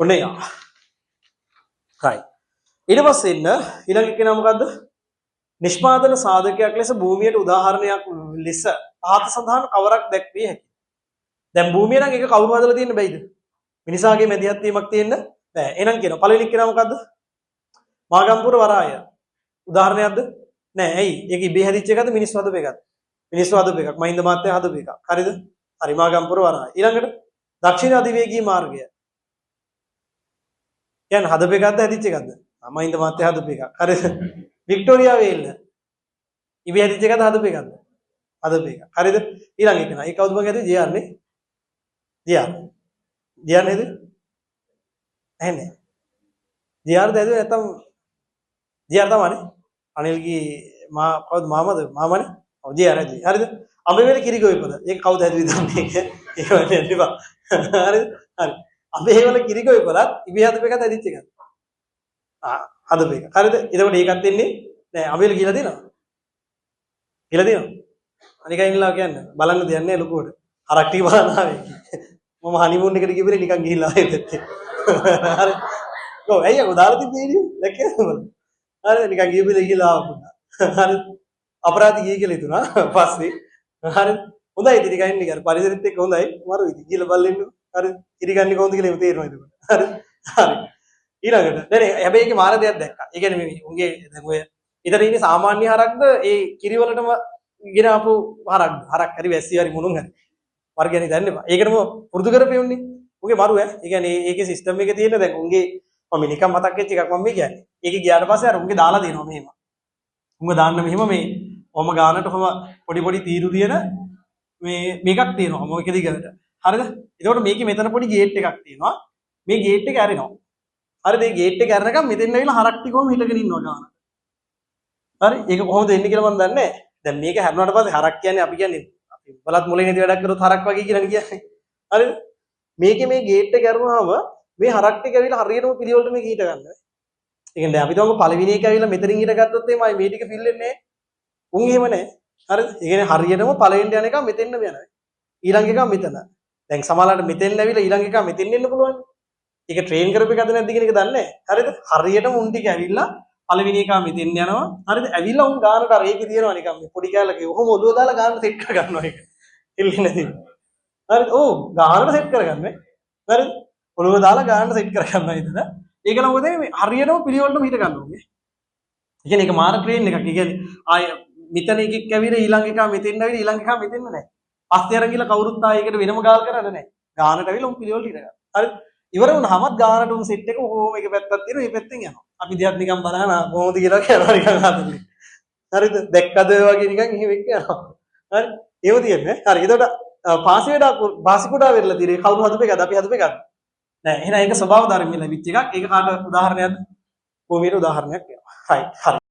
ඔන්න යා. right. ඊට පස්සේ ඉන්න ඊළඟ එක නම මොකද්ද? නිෂ්පාදන සාධකයක් ලෙස භූමියට උදාහරණයක් ලෙස පහත සඳහන් කවරක් දැක්විය හැකියි. දැන් භූමිය නම් ඒක කවුරු හදලා තියෙන්න බෑයිද? මිනිසාගේ මැදිහත් වීමක් තියෙන්න බෑ. එහෙනම් කියනවා පළවෙනි එක නම මොකද්ද? මාගම්පුර වරාය. උදාහරණයක්ද? නෑ. ඇයි? ඒක ඉබේ හැදිච්ච එකද මිනිස්සු හදපු එකද? මිනිස්සු හදපු එකක්. මහින්ද මහත්තයා හදපු එකක්. හරිද? හරි මාගම්පුර වරාය. ඊළඟට දක්ෂිණ අධිවේගී මාර්ගය. කියන්නේ හදපු එකක්ද හැදිච්ච එකක්ද? මහින්ද මහත්තයා හදපු එකක්. හරිද? වික්ටෝරියා වේල්ල. ඉබේ හැදිච්ච එකද හදපු එකක්ද? හදපු එකක්. හරිද? ඊළඟ එක නා. ඒ කවුද මගේ හදේ? ජේ.ආර් නේ. ජේ.ආර්. ජේ.ආර් නේද? ඇන්නේ. ජේ.ආර් ද ඇදුවේ නැත්තම් ජේ.ආර් තමයිනේ. අනිල්ගේ කවුද මාමද? මාමනේ. ඔව් ජේ.ආර් ඇදුවේ. හරිද? අඹේවැලි කිරිගොවිපද. ඒක කවුද ඇදුවේ දන්නේ ඒක? ඒක වගේ නෙවෙයි. හරිද? හරි. අඹේවැලි කිරිගොවිපදත් ඉබේ හදපු එකත් ඇදිච්ච එකක්. හදපු එක. හරිද? එතකොට ඒකත් එන්නේ නෑ අඹේවැලි කියලා දෙනවා. කියලා දෙනවා. අනිකයි ඉන්නලා කියන්නේ බලන්න දෙයක් නෑ ලොකුවට. හරක් ටික බලන්න ආවේ. මම හනිමූන් එකට ගිහපිරේ නිකන් ගිහිල්ලා ආවේ පැත්තේ. හරි. ඔව් ඇයි අකෝ දාලා තිබ්බේ වීඩියෝ දැක්කද බලන්න. හරි නිකන් ගිහපිරේ ගිහිල්ලා ආවා. හරි. අපරාධ ගියේ කියලා හිතුණා. පස්සේ හරි. හොඳයි ඉතින් නිකන් ඉන්නේ. අර පරිසරෙත් එක්ක හොඳයි. මරු ඉතින් ගිහලා බලන්න. හරි. ඉරිගන්නේ කොහොමද කියලා තේරෙනවා ඒක. හරි. හරි. ඊළඟට නෑ හැබැයි ඒකේ මාර දෙයක් දැක්කා. ඒ කියන්නේ මේ උන්ගේ දැන් ඔය ඊතර ඉන්නේ සාමාන්‍ය හරක්ද ඒ කිරි වලටම ගෙන ආපු හරක්ද? හරක් හරි වැස්සි හරි මොනුන් හරි. වර්ගයනේ දන්න එපා. ඒකටම පුරුදු කරපෙන්නේ. උගේ මරු ඈ. ඒ කියන්නේ ඒකේ සිස්ටම් එකේ තියෙන දැන් උන්ගේ මම නිකන් මතක් වෙච්ච එකක් මම මේ කියන්නේ. ඒකේ ගියාට පස්සේ අර උන්ගේ දාලා දෙනවා මෙහෙම. උන්ග දාන්න මෙහෙම මේ ඔහම ගානට ඔහම පොඩි පොඩි තීරු තියෙන මේකක් තියෙනවා. මොකද දිගට. හරිද? එතකොට මේකේ මෙතන පොඩි ගේට් එකක් තියෙනවා. මේ ගේට් එක ඇරෙනවා. හරිද? මේ ගේට් එක ඇරනකම් මෙතෙන් ඇවිල්ලා හරක් ටිකම හිටගෙන ඉන්නවා ගාන. හරි? ඒක කොහොමද එන්නේ කියලා මම දන්නේ නැහැ. දැන් මේක හැරුණාට පස්සේ හරක් කියන්නේ අපි කියන්නේ බලත් මොලේ නැති වැඩක් කරොත් හරක් වගේ කියලා කියන්නේ. හරිද? මේකේ මේ ගේට් එක කරුවාම මේ හරක් ටික ඇවිල්ලා හරියටම පිළිවෙලට මේක හිට ගන්නවා. ඒ කියන්නේ අපි තමක පළවෙනි එක ඇවිල්ලා මෙතනින් හිට ගත්තොත් එමය මේ ටික ෆිල් වෙන්නේ නැහැ. උන් එහෙම නැහැ. හරිද? ඒ කියන්නේ හරියටම පළවෙනිට යන එක මෙතෙන්ම යනවා. ඊළඟ එක මෙතන. දැන් සමහරවිට මෙතෙන් ඇවිල්ලා ඊළඟ එක මෙතෙන් එන්න පුළුවන්. ඒක ට්‍රේන් කරපු එකද නැද්ද කියන එක දන්නේ නැහැ. හරිද? හරියටම උන් ටික ඇවිල්ලා පළවෙනි එක මෙතෙන් යනවා. හරිද? ඇවිල්ලා උන් ගානට අර ඒකේ තියෙනවා නිකන් මේ පොඩි කැලක ඔහොම ඔළුව දාලා ගානට සෙට් කර ගන්නවා ඒක. එල්ලෙන්නේ නැති. හරිද? ඔව් ගානට සෙට් කරගන්න. හරිද? ඔළුව දාලා ගානට සෙට් කරගන්නවා ඉතින්. ඒක නම් මොකද මේ හරියටම පිළිවෙලටම හිට ගන්න ඕනේ. ඒ කියන්නේ ඒක මාර ට්‍රේන් එකක්. ඒ කියන්නේ ආය මෙතන එකෙක් ඇවිල්ලා ඊළඟ එක මෙතෙන් ඇවිල්ලා ඊළඟ එක මෙතෙන් නැහැ. පස්සේ අරන් ගිහලා කවුරුත් ආයේ ඒකට වෙනම ගාල් කරන්නේ නැහැ. ගානට ඇවිල්ලා උන් පිළිවෙලට හිට ගන්නවා. හරිද? ඉවර වුණාමත් ගානට උන් සෙට් එක ඕම එක පැත්තක් තියෙනවා. මේ පැත්තෙන් යනවා. අපි දිහාත් නිකන් බලන කොහොමද කියලා කියනවා නිකන් හදන්නේ. හරිද? දැක්කද වගේ නිකන් එහෙම එක්ක යනවා. හරි? ඒව තියෙන්නේ. හරි. එතකොට පාසිකුඩා වෙරලා තියෙන්නේ කවුරු හදපු එකද? අපි හදපු එකද? නෑ. එහෙනම් ඒක ස්වභාව ධර්මයෙන් ලැබිච්ච එකක්. ඒක කාට උදාහරණයක්ද? භූමියට උදාහරණයක් වෙනවා. හරි. හරි.